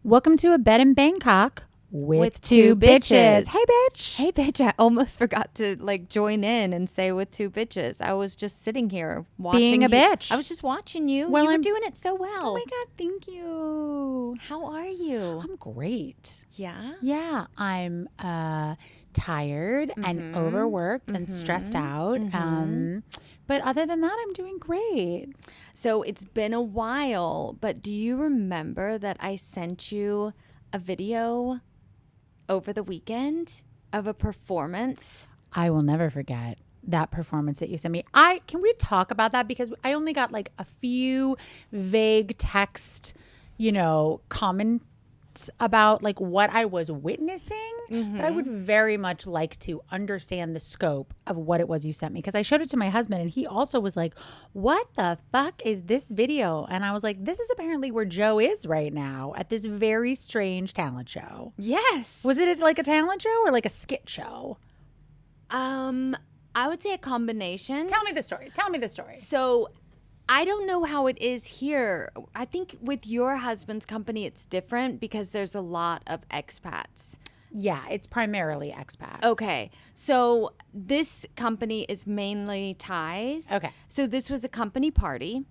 Welcome to A Bed in Bangkok with two bitches. Hey, bitch. Hey, bitch. I almost forgot to join in and say with two bitches. I was just sitting here watching Being a you. bitch. I was just watching you. Well, you were I'm- doing it so well. Oh my God, thank you. How are you? I'm great. Yeah? Yeah, I'm tired and overworked and stressed out. But other than that, I'm doing great. So it's been a while, but do you remember that I sent you a video over the weekend of a performance? I will never forget that performance that you sent me. Can we talk about that? Because I only got like a few vague text, comments about like what I was witnessing. But I would very much like to understand the scope of what it was you sent me, because I showed it to my husband and he also was like, what the fuck is this video? And I was like, this is apparently where Joe is right now at this very strange talent show. Yes. Was it like a talent show or like a skit show? I would say a combination. Tell me the story. So I don't know how it is here. I think with your husband's company, it's different because there's a lot of expats. Yeah, it's primarily expats. Okay. So this company is mainly Thais. Okay. So this was a company party.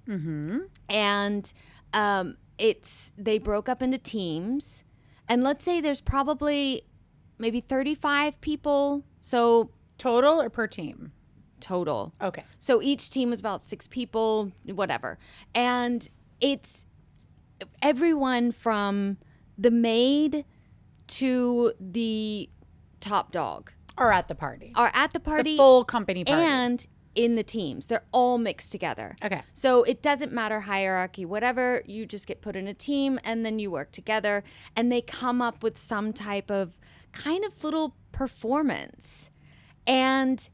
And they broke up into teams. And let's say there's probably maybe 35 people. So Total or per team? total. Okay. So each team was about 6 people, whatever. And it's everyone from the maid to the top dog Or at the party. are at the It's party the full company party. and in the teams. They're all mixed together. Okay. So it doesn't matter hierarchy, whatever. You just get put in a team and then you work together and they come up with some type of kind of little performance. And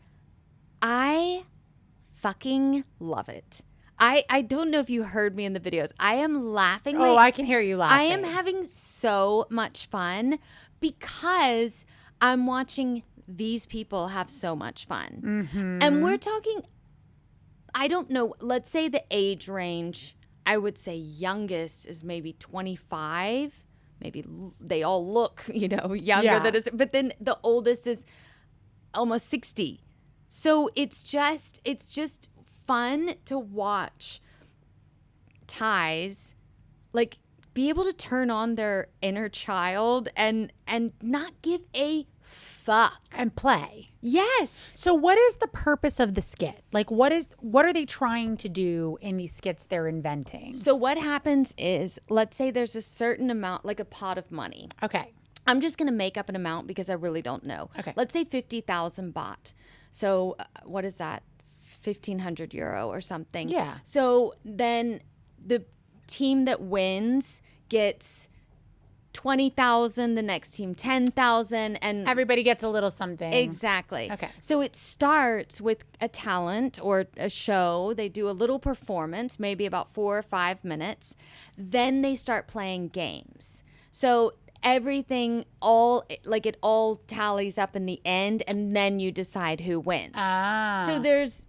I fucking love it. I don't know if you heard me in the videos. I am laughing. I can hear you laughing. I am having so much fun because I'm watching these people have so much fun. And we're talking, I don't know, let's say the age range, I would say youngest is maybe 25. Maybe they all look, younger than us. But then the oldest is almost 60. So it's just fun to watch Thais be able to turn on their inner child and not give a fuck and play. Yes. So what is the purpose of the skit? Like what are they trying to do in these skits they're inventing? So what happens is, let's say there's a certain amount, like a pot of money. Okay. I'm just going to make up an amount because I really don't know. Okay. Let's say 50,000 baht. So what is that? 1,500 euro or something. Yeah. So then the team that wins gets 20,000, the next team 10,000, and Everybody gets a little something. exactly. Okay. So it starts with a talent or a show. They do a little performance, maybe about 4 or 5 minutes. Then they start playing games. So everything it all tallies up in the end, and then you decide who wins. So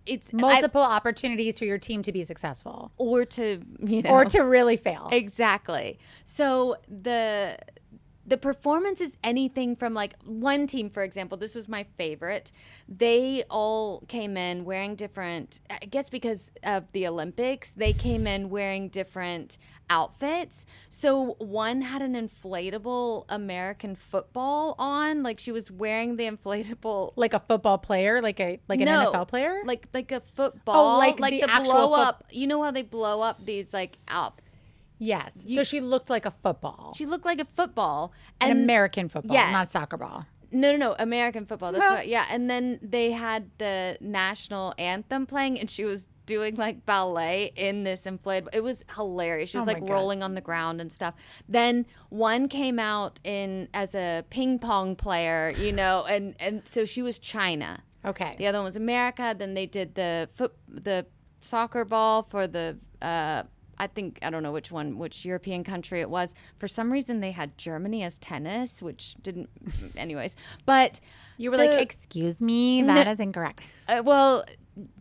it's Multiple opportunities for your team to be successful. or to Or to really fail. exactly. So the performance is anything from one team, for example, this was my favorite. They all came in wearing different, I guess because of the Olympics, they came in wearing different outfits. So one had an inflatable American football on, like she was wearing the inflatable, Like a football player, like an NFL player? like a football, like like the the actual blow up. You know how they blow up these out. Yes. So she looked like a football. She looked like a football. An American football, Yes. not soccer ball. No, American football. That's Well- right. Yeah, and then they had the national anthem playing, and she was doing ballet in this inflatable. It was hilarious. She was Oh my God. rolling on the ground and stuff. Then one came out as a ping pong player, and so she was China. Okay. The other one was America. Then they did the soccer ball for the. I don't know which European country it was. For some reason, they had Germany as tennis, which didn't, anyways. But You were like, excuse me, that is incorrect. well,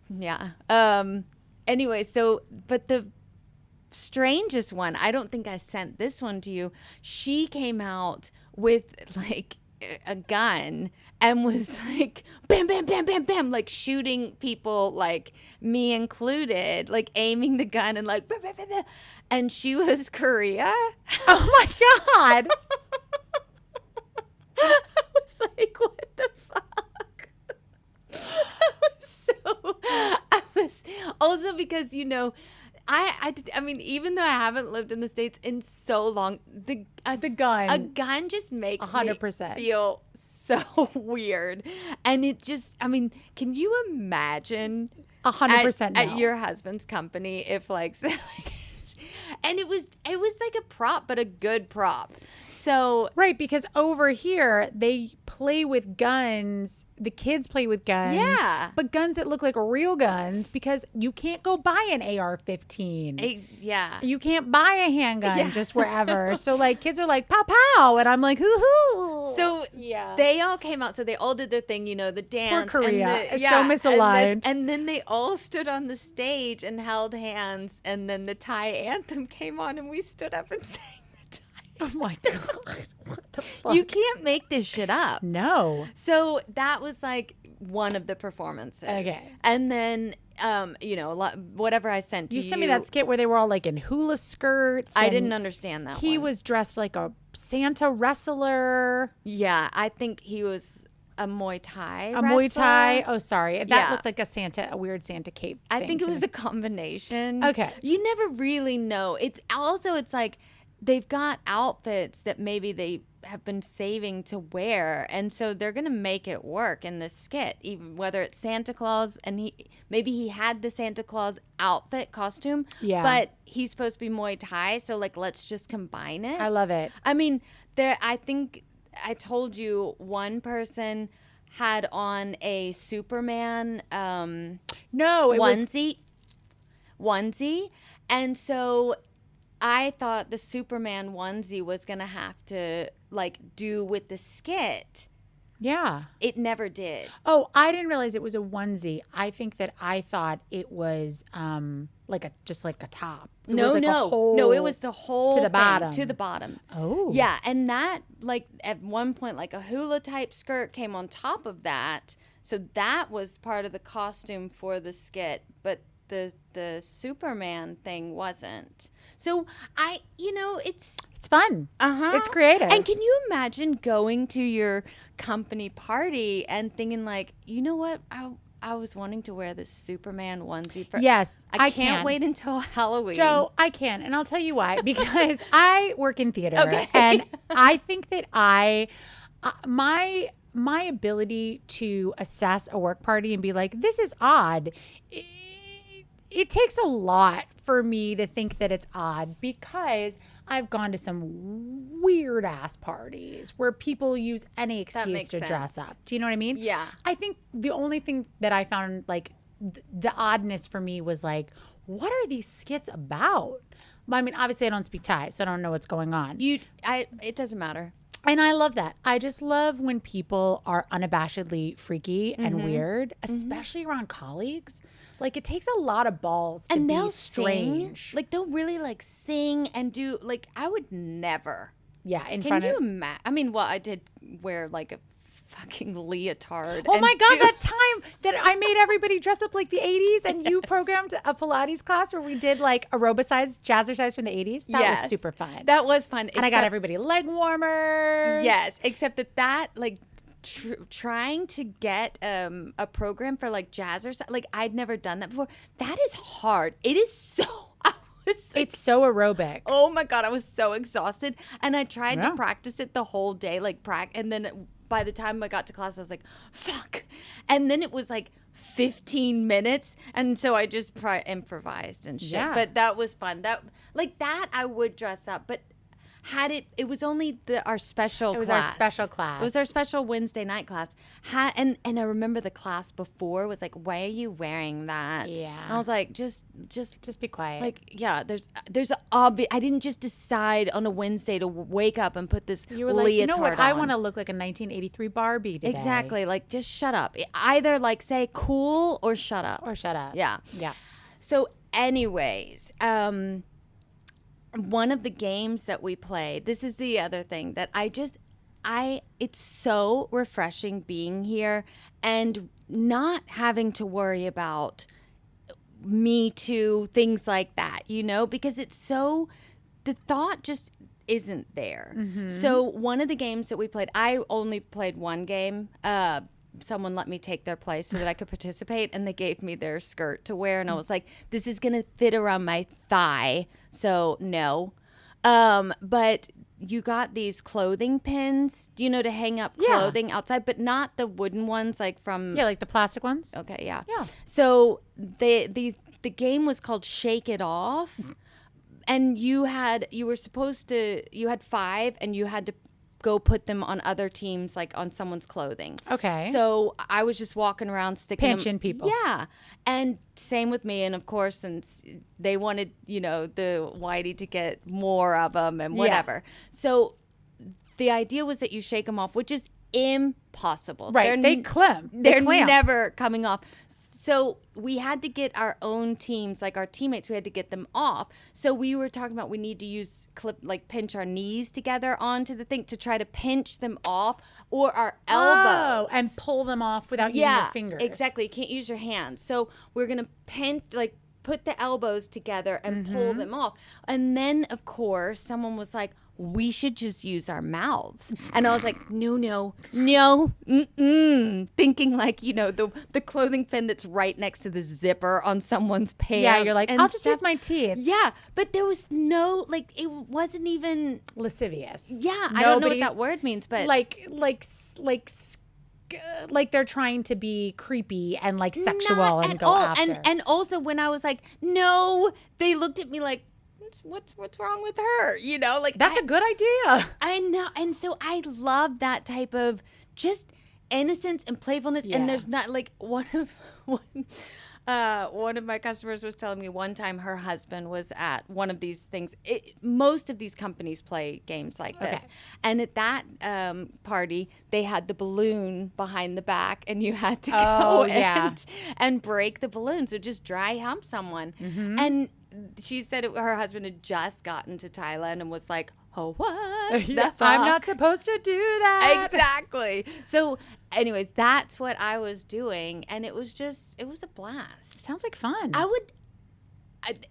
yeah. Anyway, so, but strangest one, I don't think I sent this one to you. She came out with like a gun and was like bam bam bam bam bam, like shooting people, like me included, like aiming the gun and like bam, bam, bam, bam. And she was Korea. Oh my God. I was like, what the fuck? I was also because, you know, I mean, even though I haven't lived in the States in so long, The gun. a gun just makes 100%. me feel so weird. And it just, I mean, can you imagine 100% at no. your husband's company if like, and it was like a prop, but a good prop. So Right, because over here they play with guns. The kids play with guns. Yeah. But guns that look like real guns, because you can't go buy an AR-15. yeah. You can't buy a handgun Yeah. just wherever. So like kids are like pow pow, and I'm like hoo hoo. So yeah, they all came out. So they all did their thing, you know, the dance. Korea. And It's so misaligned. And then they all stood on the stage and held hands. And then the Thai anthem came on, and we stood up and sang the Thai. oh my God, what the fuck? You can't make this shit up. No. So that was like one of the performances. Okay. And then, you know, whatever I sent to you. You sent me that skit where they were all like in hula skirts. I and didn't understand that He one. was dressed like a Santa wrestler. Yeah, I think he was a Muay Thai A Muay wrestler. Thai. Oh, sorry. That Yeah. looked like a weird Santa cape. I thing think it to was me. a combination. Okay. You never really know. It's like they've got outfits that maybe they have been saving to wear, and so they're going to make it work in this skit, even whether it's Santa Claus and he had the Santa Claus outfit costume, Yeah. but he's supposed to be Muay Thai, so like let's just combine it. I love it. I mean, I think I told you one person had on a Superman No, it was onesie, and so I thought the Superman onesie was gonna have to like do with the skit. yeah. It never did. Oh, I didn't realize it was a onesie. I thought it was just like a top. It was like a whole no, it was the whole to the thing, bottom. to the bottom. Oh. Yeah, and that like at one point like a hula type skirt came on top of that, so that was part of the costume for the skit, but the Superman thing wasn't. So It's fun. It's creative. And can you imagine going to your company party and thinking like, you know what, I was wanting to wear this Superman onesie for. Yes, I can. can't wait until Halloween. Joe, I can, and I'll tell you why. Because I work in theater, Okay. and I think that my ability to assess a work party and be like, this is odd. It takes a lot for me to think that it's odd, because I've gone to some weird ass parties where people use any excuse makes to dress sense. up. Do you know what I mean? Yeah. I think the only thing that I found like the oddness for me was like, what are these skits about? Well, I mean, obviously I don't speak Thai, so I don't know what's going on. It doesn't matter. And I love that. I just love when people are unabashedly freaky and weird, especially around colleagues. Like, it takes a lot of balls to And be they'll strange. sing. Like they'll really like sing and do like I would never. Yeah, in Can front you of. imagine? I mean, well, I did wear like a fucking leotard. Oh and my God, do- that time that I made everybody dress up like the 80s and you programmed a Pilates class where we did like aerobicized, jazzercise from the 80s. That Yes. was super fun. That was fun. And I got everybody leg warmers. Yes, except that like trying to get a program for like jazzercise, like I'd never done that before. That is hard. It is so. I was like, It's so aerobic. oh my God, I was so exhausted, and I tried Yeah. to practice it the whole day, like and then by the time I got to class, I was like, fuck, and then it was like 15 minutes, and so I just improvised and shit. Yeah. But that was fun. That I would dress up, but it was only our special class. It was our special class. It was our special Wednesday night class. And I remember the class before was like, why are you wearing that? Yeah. And I was like, just be quiet. like, yeah, there's a obvious. I didn't just decide on a Wednesday to wake up and put this you were like, leotard you know what? I on. want to look like a 1983 Barbie today. Exactly. Like, just shut up. Either like say cool or shut up. Or shut up. Yeah. Yeah. So anyways, one of the games that we played, this is the other thing that it's so refreshing being here and not having to worry about Me Too, things like that, because the thought just isn't there. So one of the games that we played, I only played one game. Someone let me take their place so that I could participate, and they gave me their skirt to wear, and I was like, this is gonna fit around my thigh, so no. But you got these clothing pins, to hang up clothing outside, but not the wooden ones like from like the plastic ones. Okay, yeah. Yeah. So the game was called Shake It Off, and you had 5, and you had to go put them on other teams, like on someone's clothing. Okay. So I was just walking around sticking pinching people. Yeah. And same with me. And of course, since they wanted, the whitey to get more of them and whatever. Yeah. So the idea was that you shake them off, which is impossible. Right. They're never coming off. So we had to get our own teams, like our teammates, we had to get them off. So we were talking about we need to use pinch our knees together onto the thing to try to pinch them off, or our elbows. And pull them off without using your fingers. Exactly. You can't use your hands. So we're going to put the elbows together and pull them off. And then, of course, someone was like, we should just use our mouths. And I was like, no, thinking like, the clothing pin that's right next to the zipper on someo's pants. Yeah, you're like, I'll just use my teeth. Yeah, but there was no, it wasn't even lascivious. Yeah, I don't know what that word means, but like they're trying to be creepy and like sexual and go after. And also when I was like, no, they looked at me like, what's wrong with her? That's a good idea. I know. And so I love that type of just innocence and playfulness. Yeah. And there's not one of my customers was telling me one time her husband was at one of these things. Most of these companies play games like this. Okay. And at that party, they had the balloon behind the back, and you had to go and break the balloon. So just dry hump someone. Mm-hmm. And she said her husband had just gotten to Thailand and was like, oh, what? I'm not supposed to do that. Exactly. So anyways, that's what I was doing. And it was a blast. Sounds like fun.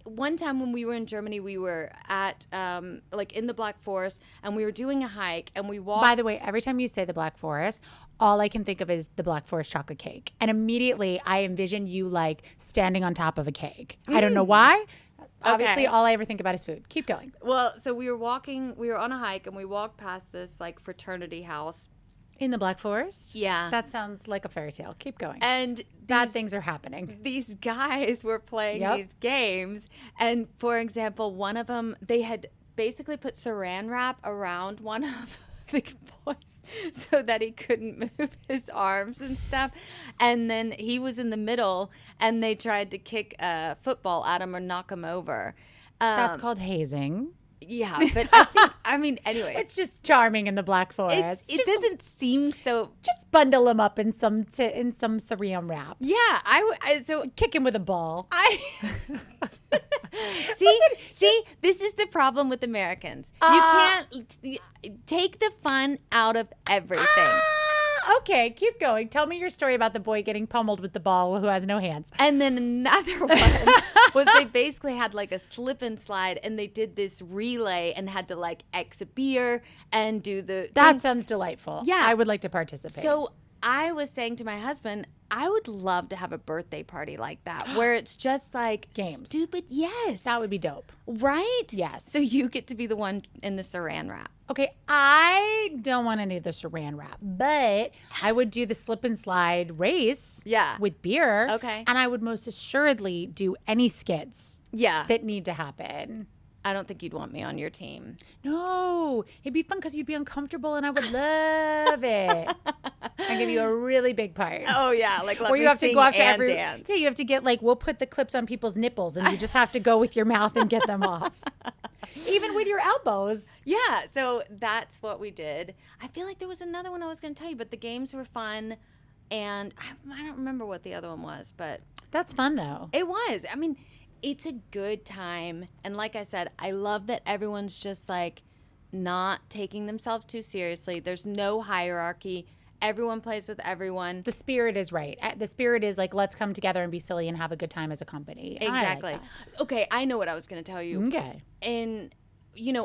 One time when we were in Germany, we were at in the Black Forest, and we were doing a hike, and we walked. By the way, every time you say the Black Forest, all I can think of is the Black Forest chocolate cake. And immediately I envision you like standing on top of a cake. I don't know why. Obviously, all I ever think about is food. Keep going. Well, so we were on a hike, and we walked past this fraternity house. In the Black Forest? Yeah. That sounds like a fairy tale. Keep going. And bad things are happening. These guys were playing these games. And for example, one of them, they had basically put saran wrap around one of the boys so that he couldn't move his arms and stuff. And then he was in the middle, and they tried to kick a football at him or knock him over. That's called hazing. Yeah, but anyways. It's just charming in the Black Forest. It doesn't seem so. Just bundle him up in some saran wrap. Yeah, so kick him with a ball. See, this is the problem with Americans. You can't take the fun out of everything. Okay, keep going. Tell me your story about the boy getting pummeled with the ball who has no hands. And then another one was they basically had like a slip and slide, and they did this relay and had to like X a beer and do the. That sounds delightful. Yeah. I would like to participate. So I was saying to my husband, I would love to have a birthday party like that where it's just like games. Stupid. Yes. That would be dope. Right? Yes. So you get to be the one in the saran wrap. Okay, I don't want to do the saran wrap, but I would do the slip and slide race with beer. Okay. And I would most assuredly do any skids that need to happen. I don't think you'd want me on your team. No, it'd be fun because you'd be uncomfortable and I would love it. I give you a really big part. Oh yeah, like where you have to go after every dance. Yeah, you have to get we'll put the clips on people's nipples and you just have to go with your mouth and get them off. Even with your elbows. Yeah, so that's what we did. I feel like there was another one I was going to tell you, but the games were fun, and I don't remember what the other one was, but that's fun though. It was. it's a good time. And like I said, I love that everyone's just like not taking themselves too seriously. There's no hierarchy. Everyone plays with everyone. The spirit is right. The spirit is like, let's come together and be silly and have a good time as a company. Exactly. I like Okay, I know what I was going to tell you. that. Okay. And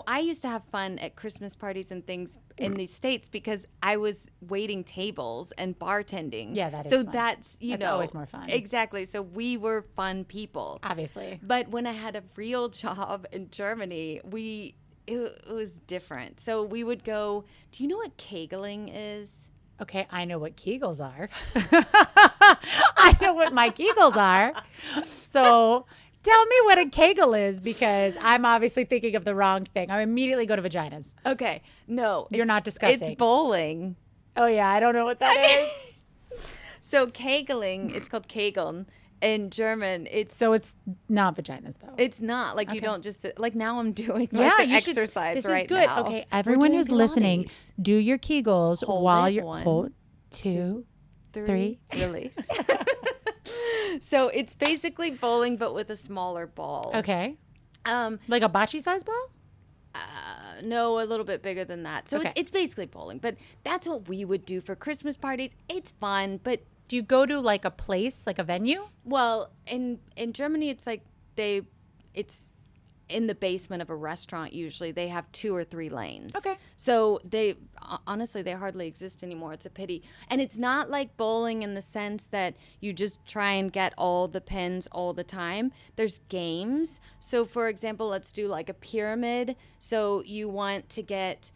I used to have fun at Christmas parties and things in the States because I was waiting tables and bartending. Yeah, that is so fun. that's always more fun. Exactly. So we were fun people. Obviously. But when I had a real job in Germany, it was different. So we would go. Do you know what kegling is? Okay, I know what Kegels are. I know what my Kegels are. So tell me what a Kegel is, because I'm obviously thinking of the wrong thing. I immediately go to vaginas. Okay, no, You're not discussing. It's bowling. Oh, yeah, I don't know what that is. So kegling, it's called kegeln. In German, So it's not vaginas, though. it's not like you don't just sit, like now I'm doing Yeah, like the you should- exercise this right is good. now. Okay, We're everyone doing who's listening, Pilates. do your Kegels Hold while it. you're... One, hold, two, three. release. So it's basically bowling but with a smaller ball. Okay. Um, Like a bocce size ball? no, a little bit bigger than that. So Okay. it's basically bowling, but that's what we would do for Christmas parties. It's fun, but Do you go to like a place, like a venue? well, in Germany, it's like it's in the basement of a restaurant. Usually, they have 2 or 3 lanes. Okay. So honestly they hardly exist anymore. It's a pity, and it's not like bowling in the sense that you just try and get all the pins all the time. There's games. So, for example, let's do like a pyramid. So you want to get.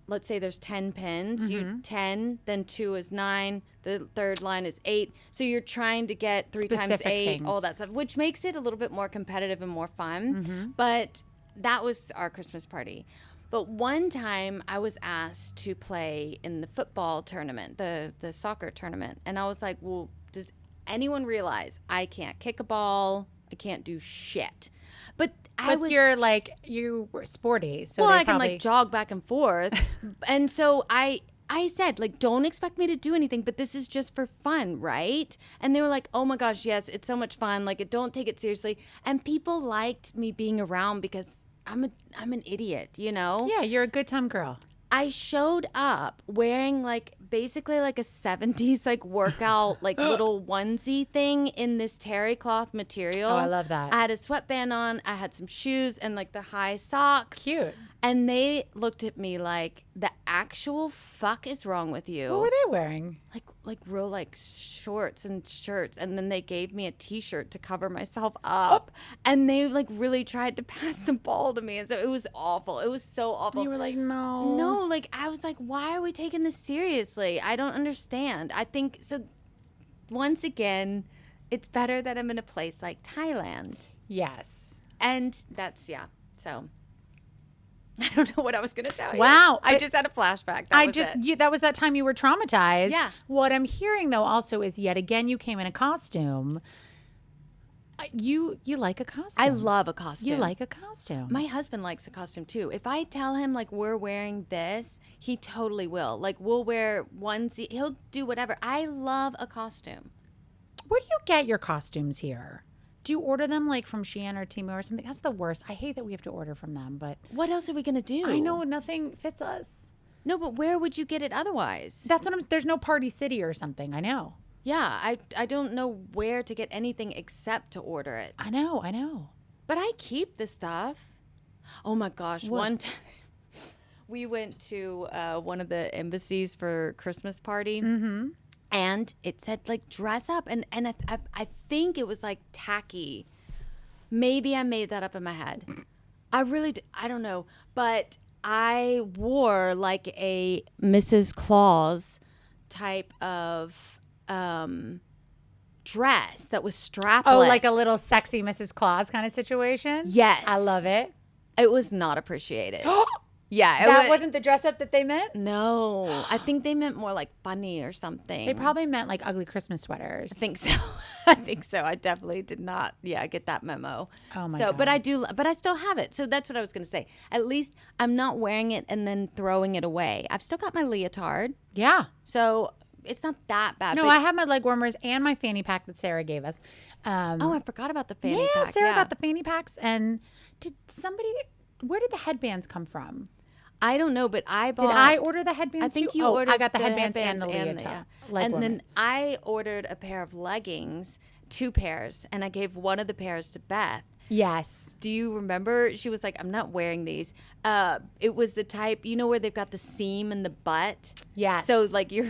Let's say there's 10 pins, you 10, then 2 is 9, the third line is 8. So you're trying to get 3 times Specific 8, things. all that stuff, which makes it a little bit more competitive and more fun. But that was our Christmas party. But one time I was asked to play in the football tournament, the soccer tournament. And I was like, well, does anyone realize I can't kick a ball? I can't do shit. But you were sporty. So well, they I can probably... like jog back and forth. And so I said, like, don't expect me to do anything, but this is just for fun, right? And they were like, oh my gosh, yes, it's so much fun. Like, don't take it seriously. And people liked me being around because I'm an idiot, Yeah, you're a good time girl. I showed up wearing like basically like a 70s like workout like little onesie thing in this terry cloth material. Oh, I love that. I had a sweatband on, I had some shoes and like the high socks. Cute. And they looked at me like, the actual fuck is wrong with you? What were they wearing? Like real like shorts and shirts, and then they gave me a t-shirt to cover myself up, and they like really tried to pass the ball to me, and so it was awful. It was so awful. You were like, no. No, like I was like, why are we taking this seriously? I don't understand. I think so. Once again, it's better that I'm in a place like Thailand, Yes. and that's So I don't know what I was going to tell you. Wow. I just had a flashback. That was it. That was that time you were traumatized. Yeah. What I'm hearing though also is yet again you came in a costume. You like a costume. I love a costume. You like a costume. My husband likes a costume too. If I tell him like we're wearing this, he totally will. Like we'll wear onesie. He'll do whatever. I love a costume. Where do you get your costumes here? Do you order them like from Shein or Temu or something? That's the worst. I hate that we have to order from them, but What else are we gonna do? I know nothing fits us. No, but where would you get it otherwise? That's what there's no Party City or something. I know. Yeah, I don't know where to get anything except to order it. I know. But I keep the stuff. Oh my gosh, What? one time we went to one of the embassies for Christmas party. And it said like dress up, and I think it was like tacky. Maybe I made that up in my head. I don't know, but I wore like a Mrs. Claus type of dress that was strapless. Oh, like a little sexy Mrs. Claus kind of situation? Yes. I love it. It was not appreciated. Yeah, That wasn't the dress up that they meant? No, I think they meant more like funny or something. They probably meant like ugly Christmas sweaters. I think so. I think so. I definitely did not. Yeah, get that memo. Oh my so, God. but I do. But I still have it. So that's what I was going to say. At least I'm not wearing it and then throwing it away. I've still got my leotard. Yeah. So it's not that bad. No, but, I have my leg warmers and my fanny pack that Sarah gave us. oh, I forgot about the fanny Yeah, pack. Sarah got the fanny packs. And where did the headbands come from? I don't know, but I bought. Did I order the headbands? I think too? you Oh, ordered I got the headbands and the and leotard. and then I ordered a pair of leggings, 2 pairs, and I gave one of the pairs to Beth. Yes. Do you remember? She was like, "I'm not wearing these." It was the type, where they've got the seam in the butt. Yes. So like you're.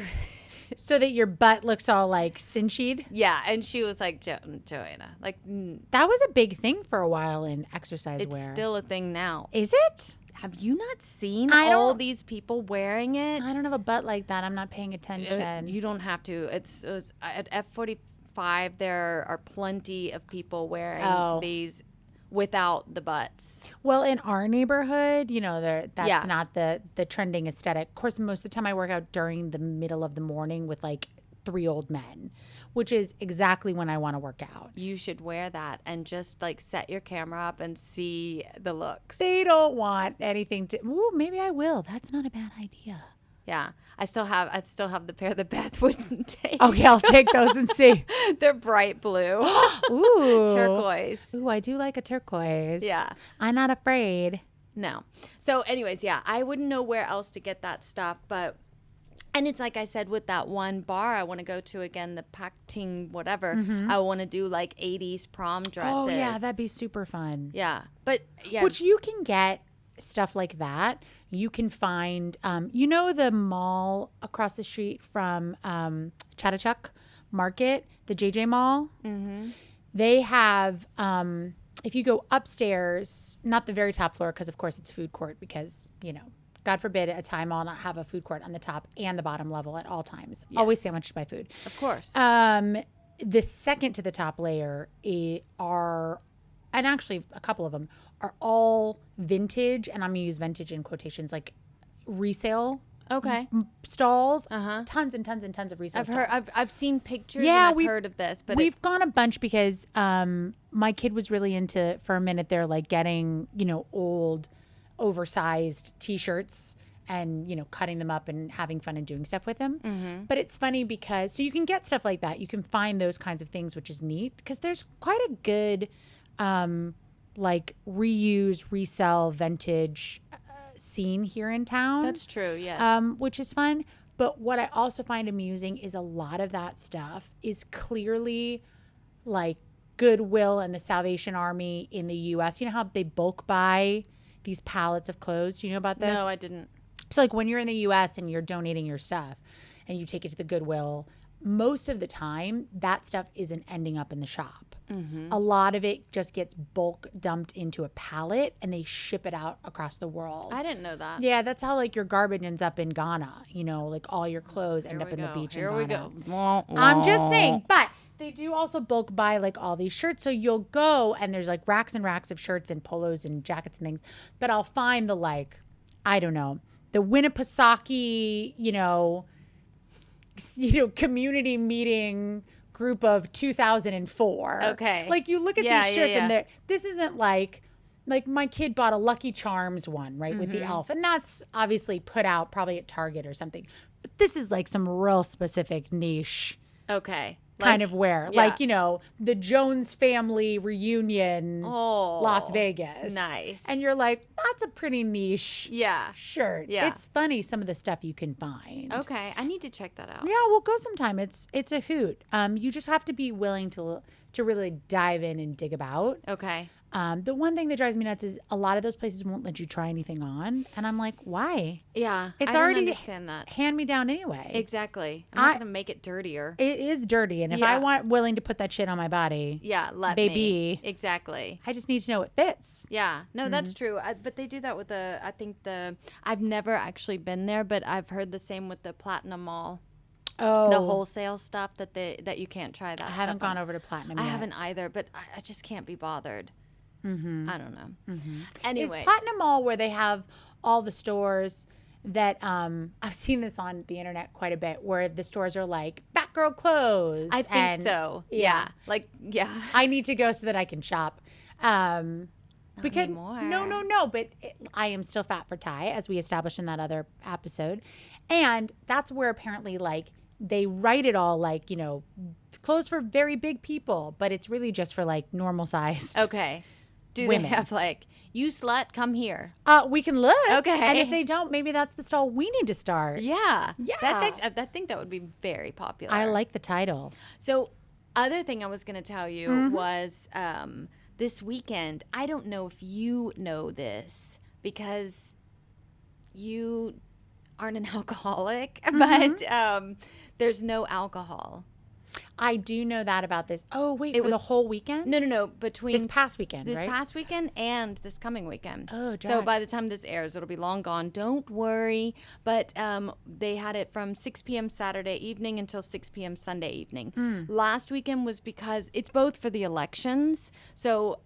So that your butt looks all like cinched. Yeah, and she was like, Joanna, like That was a big thing for a while in exercise it's wear. still a thing now. Is it? Have you not seen I all don't- these people wearing it? I don't have a butt like that. I'm not paying attention. You don't have to. It was at F45. There are plenty of people wearing these without the butts. Well, in our neighborhood, that's Yeah. not the trending aesthetic. Of course, most of the time I work out during the middle of the morning with like 3 old men, which is exactly when I want to work out. You should wear that and just like set your camera up and see the looks. They don't want anything to. Ooh, maybe I will. That's not a bad idea. Yeah, I still have the pair that Beth wouldn't take. Okay, I'll take those and see. They're bright blue, Ooh, turquoise. Ooh, I do like a turquoise. Yeah. I'm not afraid. No. So, anyways, yeah, I wouldn't know where else to get that stuff, but. And it's like I said with that one bar I want to go to again, the Pacting whatever. I want to do like 80s prom dresses. Oh yeah, that'd be super fun. Yeah. But yeah. Which you can get stuff like that. You can find, the mall across the street from Chattahoochee Market, the JJ Mall. Mm-hmm. They have, if you go upstairs, not the very top floor, because of course it's a food court because, God forbid a time I'll not have a food court on the top and the bottom level at all times. Yes. Always sandwiched by food. Of course. The second to the top layer are, and actually a couple of them are all vintage, and I'm gonna use vintage in quotations, like resale Okay. stalls. Uh-huh. Tons and tons and tons of resale I've stalls. heard. I've seen pictures. Yeah, and we've I've heard of this, but we've gone a bunch because my kid was really into, for a minute there, like getting old, oversized T-shirts and cutting them up and having fun and doing stuff with them. Mm-hmm. But it's funny because so you can get stuff like that. You can find those kinds of things, which is neat because there's quite a good like reuse, resell, vintage scene here in town. that's true. Yes. Which is fun. But what I also find amusing is a lot of that stuff is clearly like Goodwill and the Salvation Army in the U.S. You know how they bulk buy these pallets of clothes? Do you know about this? No, I didn't. So like when you're in the U.S. and you're donating your stuff and you take it to the Goodwill, most of the time that stuff isn't ending up in the shop. Mm-hmm. A lot of it just gets bulk dumped into a pallet and they ship it out across the world. I didn't know that. Yeah, that's how like your garbage ends up in Ghana. Like all your clothes end Here up we in the go. beach Here in we Ghana. go. I'm just saying, but they do also bulk buy like all these shirts. So you'll go and there's like racks and racks of shirts and polos and jackets and things. But I'll find the like, I don't know, the Winnipesaukee, community meeting group of 2004. Okay. Like you look at Yeah, these yeah, shirts yeah. and this isn't like my kid bought a Lucky Charms one, right, with the elf. And that's obviously put out probably at Target or something. But this is like some real specific niche Okay. kind of wear. yeah. Like, the Jones family reunion, Oh, Las Vegas. nice. And you're like, that's a pretty niche Yeah. shirt. Yeah. It's funny some of the stuff you can find. Okay. I need to check that out. Yeah, we'll go sometime. It's a hoot. You just have to be willing to really dive in and dig about. Okay. The one thing that drives me nuts is a lot of those places won't let you try anything on, and I'm like, why? Yeah. It's I don't already understand that. hand me down anyway. Exactly. I'm not gonna make it dirtier. It is dirty, and if Yeah. I want willing to put that shit on my body, Yeah. Let baby. me. Exactly. I just need to know it fits. Yeah, no, that's true. But they do that with I've never actually been there, but I've heard the same with the Platinum Mall, Oh, the wholesale stuff that you can't try that. I haven't stuff on. gone over to Platinum I yet. haven't either, but I just can't be bothered. I don't know. Is Anyways, Platinum Mall where they have all the stores that I've seen this on the internet quite a bit, where the stores are like Batgirl clothes. I think and- so. yeah. Yeah. I need to go so that I can shop. Because anymore. no, but I am still fat for Thai, as we established in that other episode, and that's where apparently like they write it all like, you know, it's closed for very big people, but it's really just for like normal sized Okay. Do women. they have like, you slut, come here? We can look. Okay. And if they don't, maybe that's the stall we need to start. Yeah. Yeah. That's actually, I think that would be very popular. I like the title. So, other thing I was going to tell you Mm-hmm. was this weekend. I don't know if you know this because you aren't an alcoholic, Mm-hmm. but there's no alcohol. I do know that about this. Oh, wait, It for the was- whole weekend? No. Between This past weekend, this right? past weekend and this coming weekend. Oh, so Jack. by the time this airs, it'll be long gone. Don't worry. But they had it from 6 p.m. Saturday evening until 6 p.m. Sunday evening. Last weekend was because it's both for the elections. So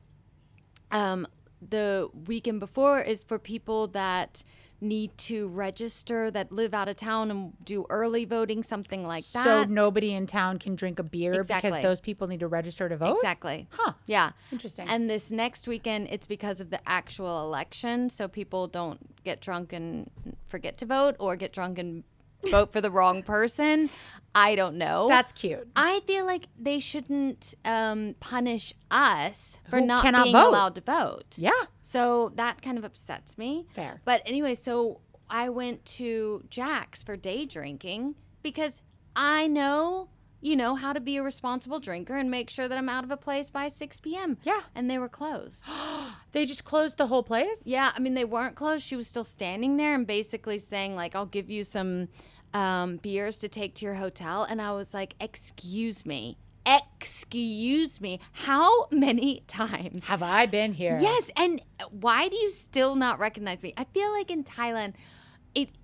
the weekend before is for people that need to register, that live out of town and do early voting, something like that. So nobody in town can drink a beer Exactly. because those people need to register to vote? Exactly. Huh. Yeah. Interesting. And this next weekend, it's because of the actual election. So people don't get drunk and forget to vote or get drunk and vote for the wrong person. I don't know. That's cute. I feel like they shouldn't punish us for Who not cannot being vote. allowed to vote. Yeah. So that kind of upsets me. Fair. But anyway, so I went to Jack's for day drinking because I know, you know, how to be a responsible drinker and make sure that I'm out of a place by 6 p.m. Yeah. And they were closed. They just closed the whole place? Yeah. I mean, they weren't closed. She was still standing there and basically saying, like, I'll give you some beers to take to your hotel. And I was like, excuse me. How many times Have I been here? Yes, and why do you still not recognize me? I feel like in Thailand,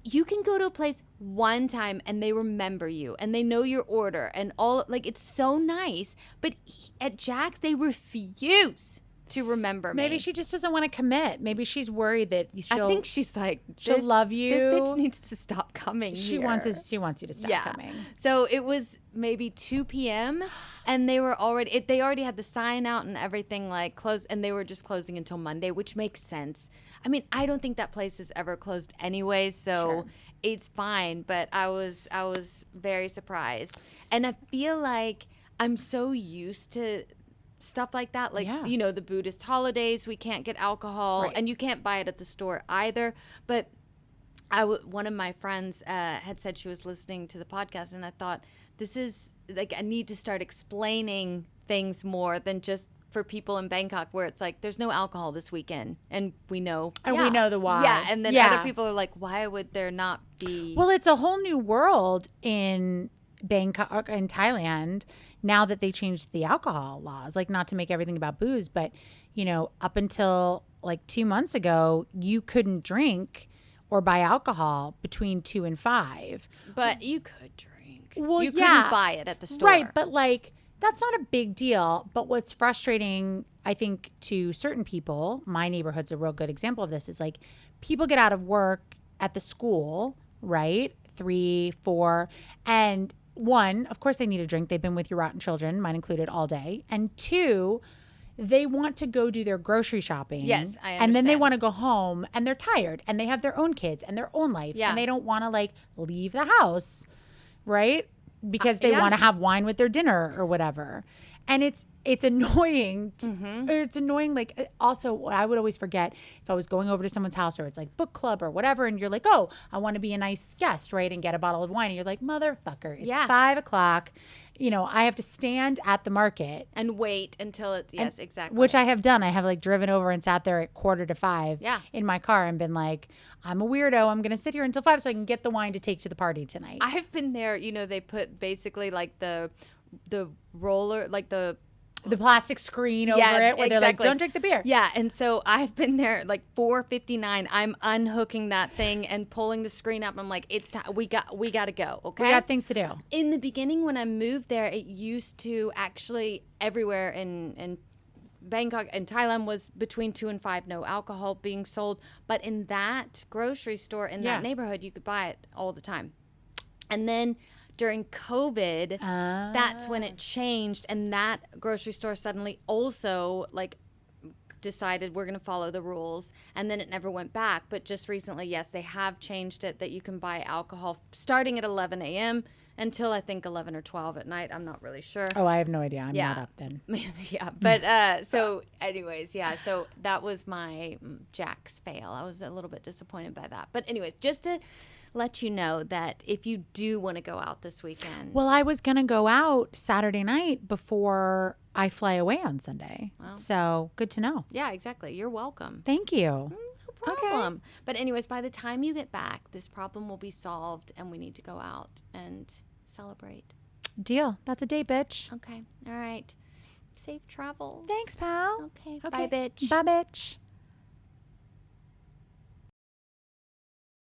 you can go to a place one time and they remember you and they know your order and all, like, it's so nice. But at Jack's, they refuse to remember me. Maybe she just doesn't want to commit. Maybe she's worried that she'll. I think she's like, she'll love you. This bitch needs to stop coming. She here. wants you to stop coming. So it was maybe 2 p.m. and they were already they already had the sign out and everything, like, closed, and they were just closing until Monday, which makes sense. I mean, I don't think that place is ever closed anyway, so Sure. it's fine. But I was very surprised, and I feel like I'm so used to stuff like that, like, Yeah. you know, the Buddhist holidays, we can't get alcohol, Right. and you can't buy it at the store either. But one of my friends had said she was listening to the podcast, and I thought, this is like, I need to start explaining things more than just for people in Bangkok, where it's like, there's no alcohol this weekend, and we know, And we know the why. Yeah, and then Yeah. other people are like, why would there not be? Well, it's a whole new world in Bangkok, in Thailand, now that they changed the alcohol laws. Like, not to make everything about booze, but, you know, up until like 2 months ago, you couldn't drink or buy alcohol between 2 and 5. But you could drink. Well, you yeah. couldn't buy it at the store. Right, but like, that's not a big deal. But what's frustrating, I think, to certain people, my neighborhood's a real good example of this, is like, people get out of work at the school, right? 3, 4, and 1, of course they need a drink. They've been with your rotten children, mine included, all day. And 2, they want to go do their grocery shopping. Yes, I And then they understand. want to go home and they're tired and they have their own kids and their own life. Yeah. And they don't want to like leave the house, right? Because they yeah. want to have wine with their dinner or whatever. And it's annoying. It's annoying. Like, also, I would always forget if I was going over to someone's house or it's like book club or whatever, and you're like, oh, I want to be a nice guest, right? And get a bottle of wine. And you're like, motherfucker, it's Yeah. 5 o'clock. You know, I have to stand at the market. And wait until it's, yes, exactly. Which I have done. I have like driven over and sat there at 4:45 Yeah. in my car and been like, I'm a weirdo. I'm going to sit here until 5 so I can get the wine to take to the party tonight. I've been there, you know, they put basically like the roller, like the plastic screen over Yeah, it where they're like, exactly. don't drink the beer. Yeah, and so I've been there like 4:59. I'm unhooking that thing and pulling the screen up. I'm like, it's time. We got to go. Okay. We got things to do. In the beginning, when I moved there, it used to actually everywhere in Bangkok and Thailand was between 2 and 5, no alcohol being sold. But in that grocery store in Yeah. that neighborhood, you could buy it all the time. And then during COVID, that's when it changed, and that grocery store suddenly also like decided we're going to follow the rules, and then it never went back. But just recently, yes, they have changed it that you can buy alcohol starting at 11 a.m. until I think 11 or 12 at night. I'm not really sure. Oh, I have no idea. I'm not up then. Yeah, but so anyways, yeah, so that was my Jack's fail. I was a little bit disappointed by that. But anyway, just to let you know that if you do want to go out this weekend. Well, I was going to go out Saturday night before I fly away on Sunday. Wow. So good to know. Yeah, exactly. You're welcome. Thank you. No problem. Okay. But anyways, by the time you get back, this problem will be solved and we need to go out and celebrate. Deal. That's a date, bitch. Okay. All right. Safe travels. Thanks, pal. Okay. Bye, bitch. Bye, bitch.